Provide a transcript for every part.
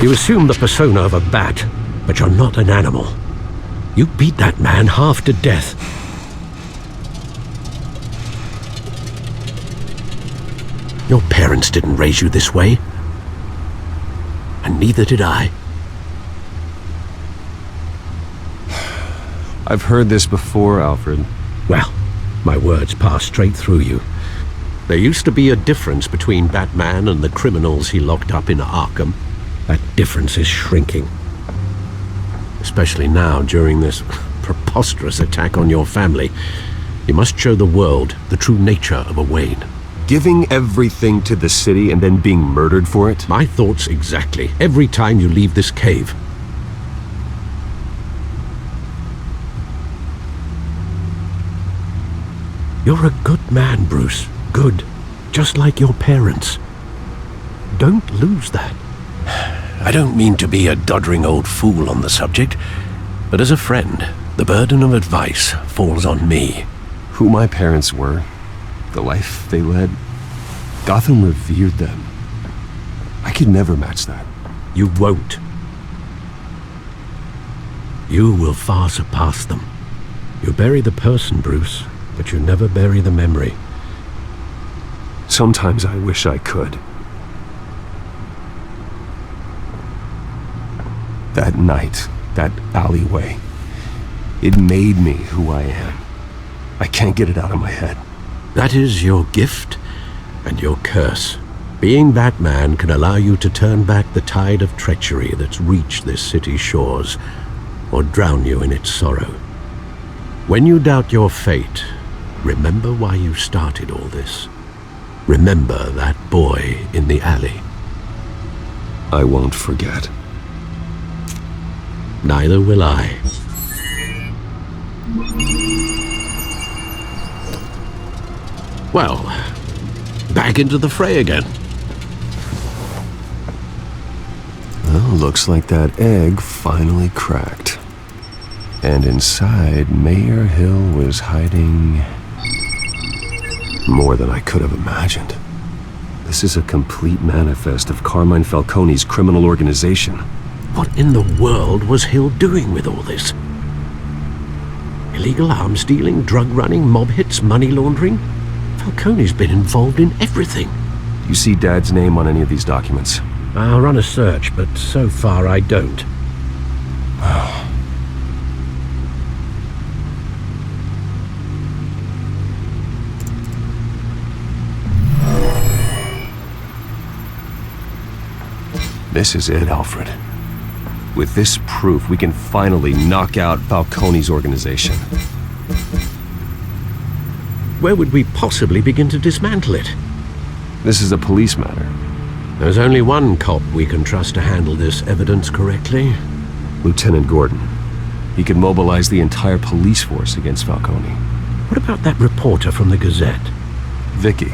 You assume the persona of a bat, but you're not an animal. You beat that man half to death. Your parents didn't raise you this way. And neither did I. I've heard this before, Alfred. Well, my words pass straight through you. There used to be a difference between Batman and the criminals he locked up in Arkham. That difference is shrinking. Especially now, during this preposterous attack on your family. You must show the world the true nature of a Wayne. Giving everything to the city and then being murdered for it? My thoughts exactly, every time you leave this cave. You're a good man, Bruce. Good. Just like your parents. Don't lose that. I don't mean to be a doddering old fool on the subject, but as a friend, the burden of advice falls on me. Who my parents were, the life they led, Gotham revered them. I could never match that. You won't. You will far surpass them. You bury the person, Bruce, but you never bury the memory. Sometimes I wish I could. That night, that alleyway, it made me who I am. I can't get it out of my head. That is your gift and your curse. Being Batman can allow you to turn back the tide of treachery that's reached this city's shores, or drown you in its sorrow. When you doubt your fate, remember why you started all this. Remember that boy in the alley. I won't forget. Neither will I. Well, back into the fray again. Well, looks like that egg finally cracked. And inside, Mayor Hill was hiding more than I could have imagined. This is a complete manifest of Carmine Falcone's criminal organization. What in the world was Hill doing with all this? Illegal arms dealing, drug running, mob hits, money laundering? Falcone's been involved in everything. Do you see Dad's name on any of these documents? I'll run a search, but so far I don't. This is it, Alfred. With this proof, we can finally knock out Falcone's organization. Where would we possibly begin to dismantle it? This is a police matter. There's only one cop we can trust to handle this evidence correctly. Lieutenant Gordon. He could mobilize the entire police force against Falcone. What about that reporter from the Gazette? Vicky.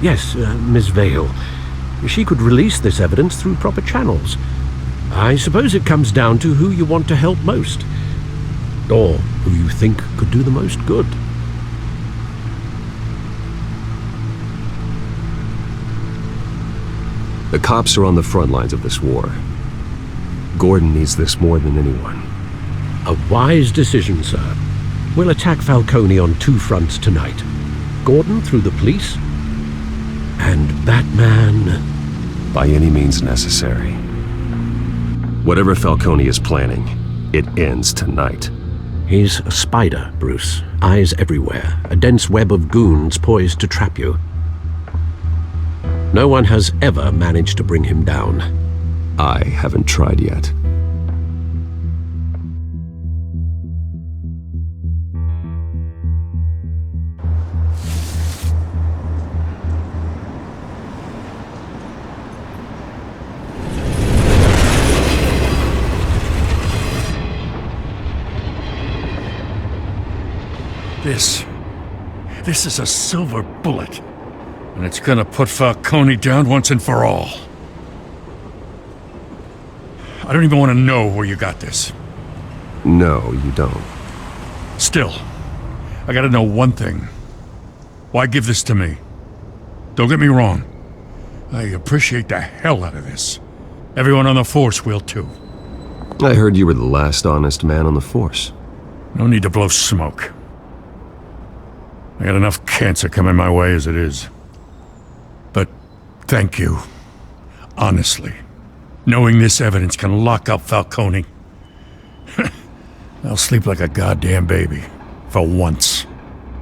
Yes, Miss Vale. She could release this evidence through proper channels. I suppose it comes down to who you want to help most. Or who you think could do the most good. The cops are on the front lines of this war. Gordon needs this more than anyone. A wise decision, sir. We'll attack Falcone on two fronts tonight. Gordon through the police, and Batman by any means necessary. Whatever Falcone is planning, it ends tonight. He's a spider, Bruce. Eyes everywhere. A dense web of goons poised to trap you. No one has ever managed to bring him down. I haven't tried yet. This is a silver bullet, and it's gonna put Falcone down once and for all. I don't even want to know where you got this. No, you don't. Still, I gotta know one thing. Why give this to me? Don't get me wrong. I appreciate the hell out of this. Everyone on the force will too. I heard you were the last honest man on the force. No need to blow smoke. I got enough cancer coming my way as it is. But thank you. Honestly. Knowing this evidence can lock up Falcone. I'll sleep like a goddamn baby. For once.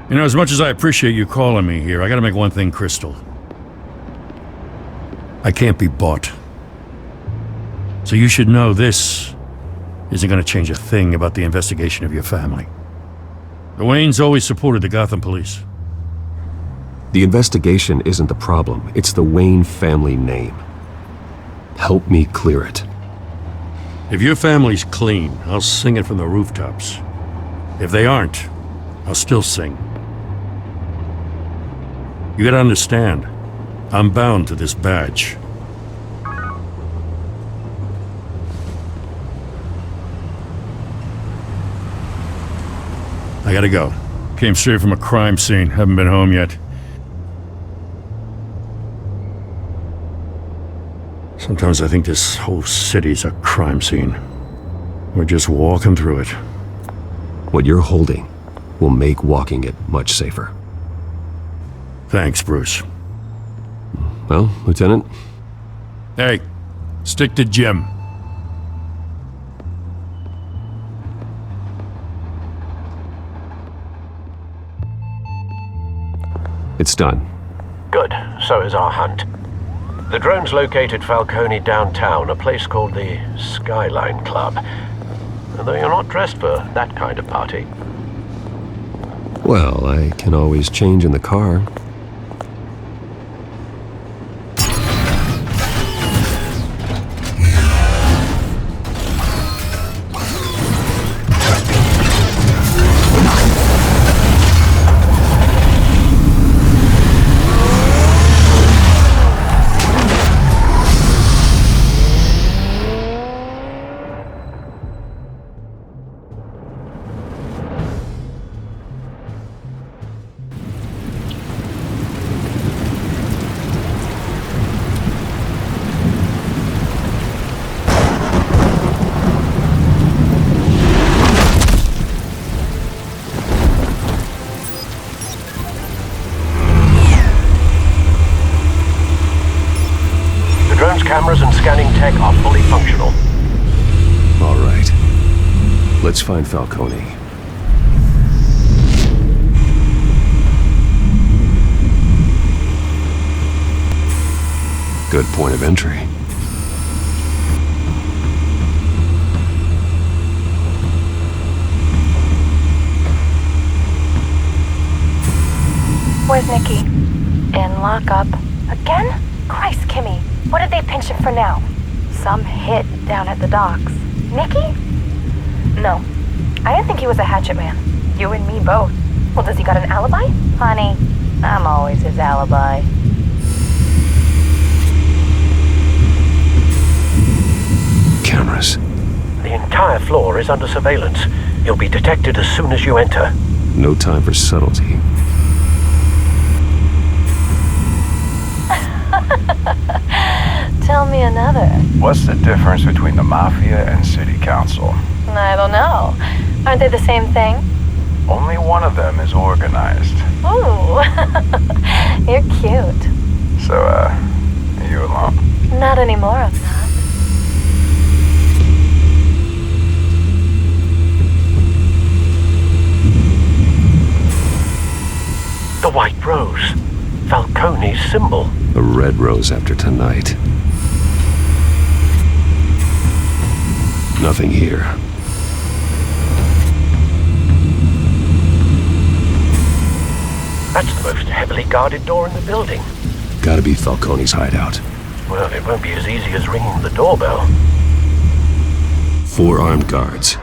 You know, as much as I appreciate you calling me here, I gotta make one thing crystal. I can't be bought. So you should know this isn't gonna change a thing about the investigation of your family. The Waynes always supported the Gotham police. The investigation isn't the problem. It's the Wayne family name. Help me clear it. If your family's clean, I'll sing it from the rooftops. If they aren't, I'll still sing. You gotta understand, I'm bound to this badge. I gotta go. Came straight from a crime scene. Haven't been home yet. Sometimes I think this whole city's a crime scene. We're just walking through it. What you're holding will make walking it much safer. Thanks, Bruce. Well, Lieutenant? Hey, stick to Jim. It's done. Good. So is our hunt. The drone's located Falcone downtown, a place called the Skyline Club. Although you're not dressed for that kind of party. Well, I can always change in the car. Cameras and scanning tech are fully functional. All right. Let's find Falcone. Good point of entry. Where's Nikki? In lockup. Again? Christ, Kimmy. What did they pinch him for now? Some hit down at the docks. Nikki? No. I didn't think he was a hatchet man. You and me both. Well, does he got an alibi? Honey, I'm always his alibi. Cameras. The entire floor is under surveillance. You'll be detected as soon as you enter. No time for subtlety. Tell me another. What's the difference between the Mafia and City Council? I don't know. Aren't they the same thing? Only one of them is organized. Ooh. You're cute. So, are you alone? Not anymore, I'm not. The white rose. Falcone's symbol. A red rose after tonight. Nothing here. That's the most heavily guarded door in the building. Gotta be Falcone's hideout. Well, it won't be as easy as ringing the doorbell. 4 armed guards.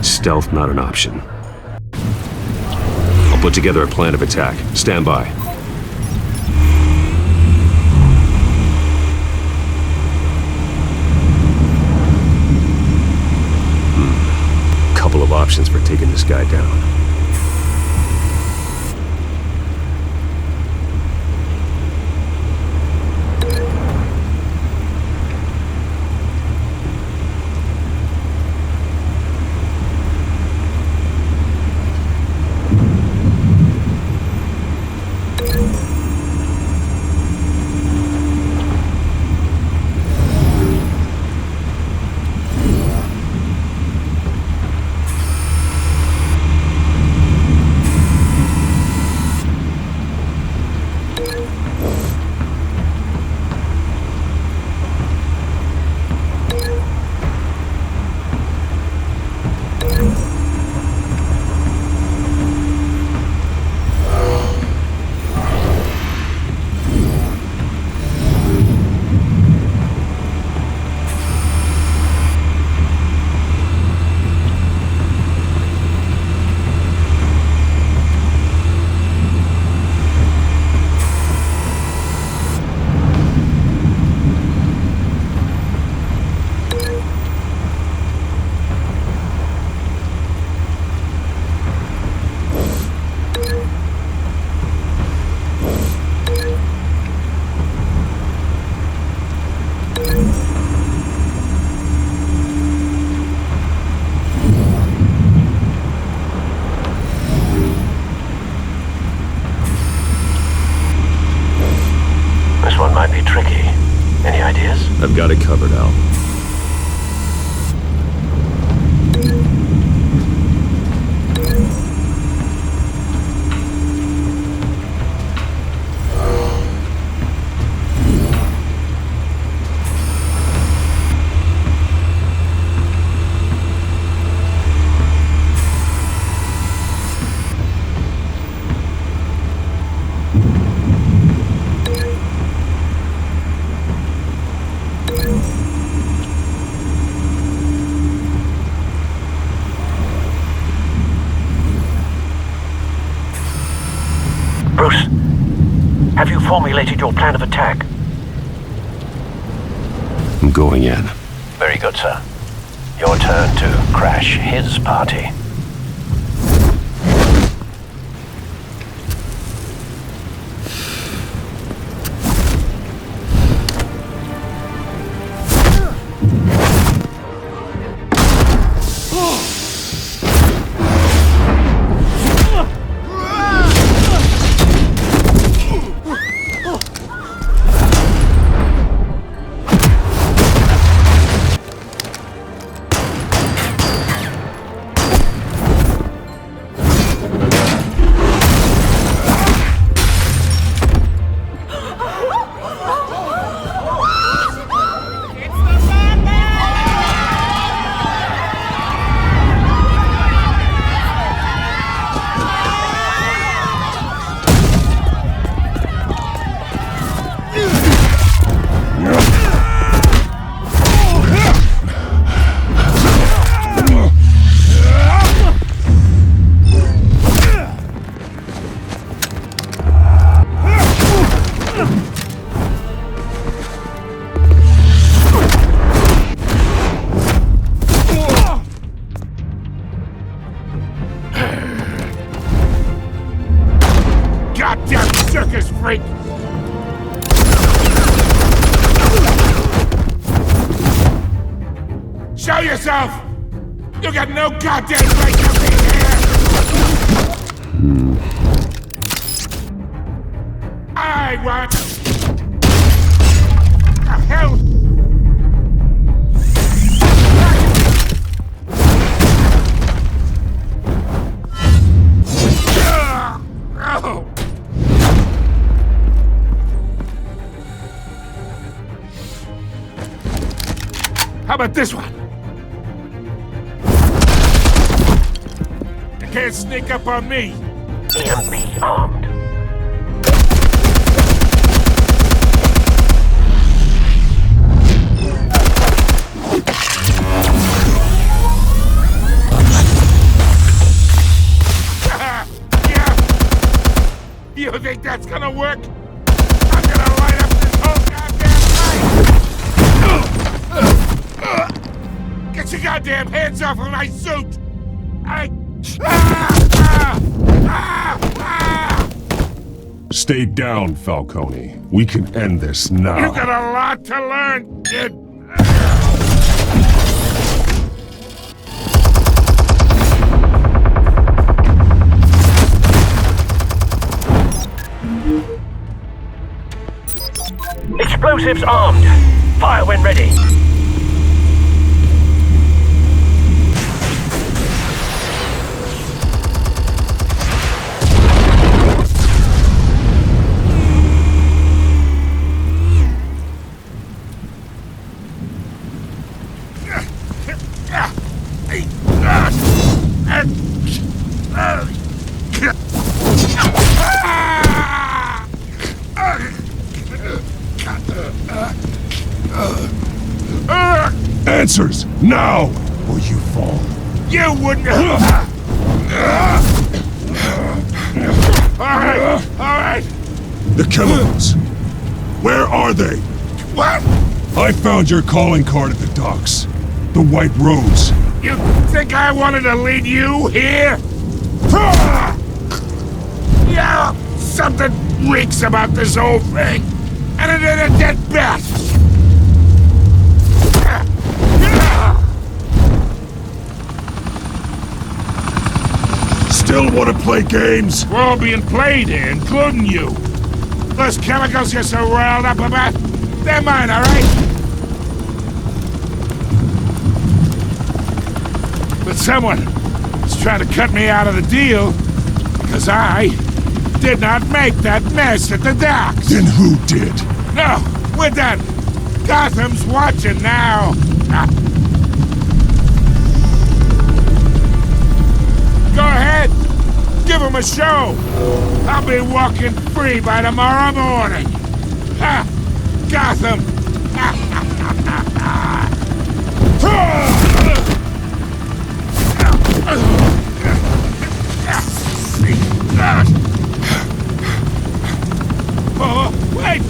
Stealth not an option. I'll put together a plan of attack. Stand by. Couple of options for taking this guy down. tricky. Any ideas? I've got it covered, Al. Bruce, have you formulated your plan of attack? I'm going in. Very good, sir. Your turn to crash his party. Goddamn circus freak! Show yourself! You got no goddamn right to be here! I want... The hell? Oh! How about this one? You can't sneak up on me. EMP armed. Yeah. You think that's gonna work? I'm gonna light up this whole goddamn place! Get your goddamn hands off of my suit! Stay down, Falcone. We can end this now. You got a lot to learn, kid! Explosives armed. Fire when ready. Answers, now, or you fall. You wouldn't... Alright! The chemicals. Where are they? What? I found your calling card at the docks. The White Rose. You think I wanted to lead you here? Yeah, something reeks about this whole thing. And it ain't a dead bat. Still want to play games? We're all being played here, including you. Those chemicals you're so riled up about, They're mine, all right? But someone is trying to cut me out of the deal because I did not make that mess at the docks. Then who did? No, we're done. Gotham's watching now. Go ahead. Give him a show. I'll be walking free by tomorrow morning. Ha! Gotham. Oh, wait!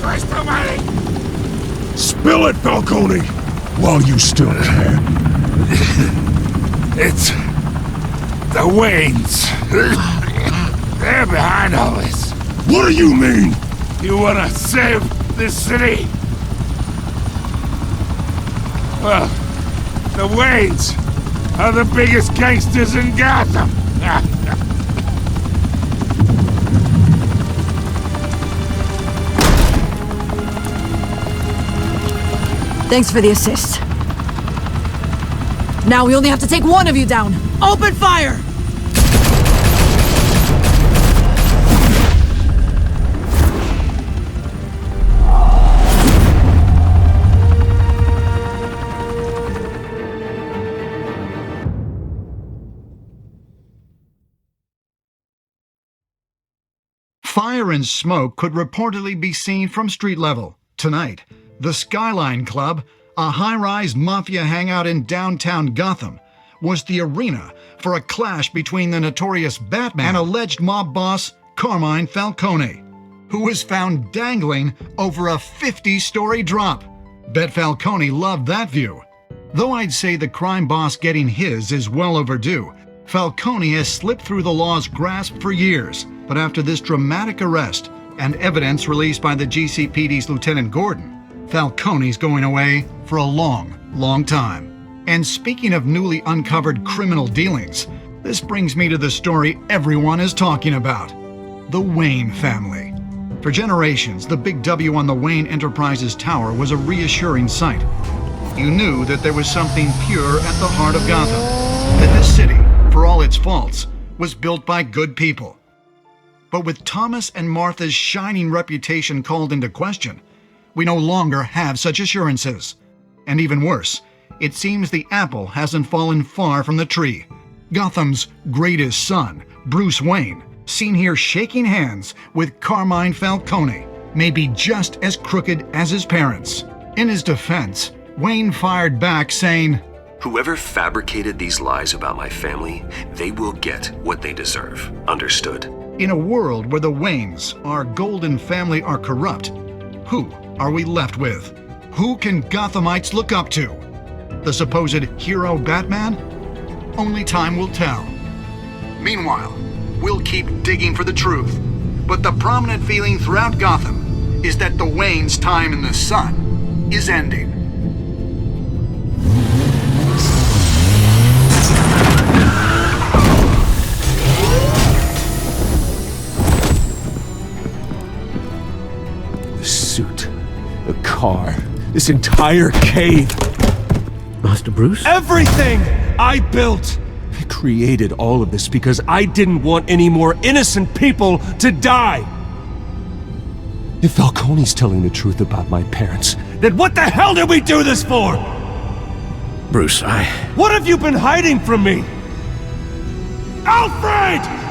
Christ almighty! Spill it, Falcone! While you still can. It's the Waynes. They're behind all this. What do you mean? You wanna save this city? Well, the Waynes are the biggest gangsters in Gotham. Thanks for the assist. Now we only have to take one of you down. Open fire! Fire and smoke could reportedly be seen from street level. Tonight, the Skyline Club, a high-rise mafia hangout in downtown Gotham, was the arena for a clash between the notorious Batman and alleged mob boss Carmine Falcone, who was found dangling over a 50-story drop. Bet Falcone loved that view. Though I'd say the crime boss getting his is well overdue, Falcone has slipped through the law's grasp for years. But after this dramatic arrest and evidence released by the GCPD's Lieutenant Gordon, Falcone's going away for a long, long time. And speaking of newly uncovered criminal dealings, this brings me to the story everyone is talking about: the Wayne family. For generations, the big W on the Wayne Enterprises Tower was a reassuring sight. You knew that there was something pure at the heart of Gotham, that this city, for all its faults, was built by good people. But with Thomas and Martha's shining reputation called into question, we no longer have such assurances. And even worse, it seems the apple hasn't fallen far from the tree. Gotham's greatest son, Bruce Wayne, seen here shaking hands with Carmine Falcone, may be just as crooked as his parents. In his defense, Wayne fired back saying, "Whoever fabricated these lies about my family, they will get what they deserve. Understood?" In a world where the Waynes, our golden family, are corrupt, who are we left with? Who can Gothamites look up to? The supposed hero Batman? Only time will tell. Meanwhile, we'll keep digging for the truth. But the prominent feeling throughout Gotham is that the Waynes' time in the sun is ending. Suit, a car, this entire cave. Master Bruce? Everything I built! I created all of this because I didn't want any more innocent people to die. If Falcone's telling the truth about my parents, then what the hell did we do this for? Bruce, What have you been hiding from me? Alfred!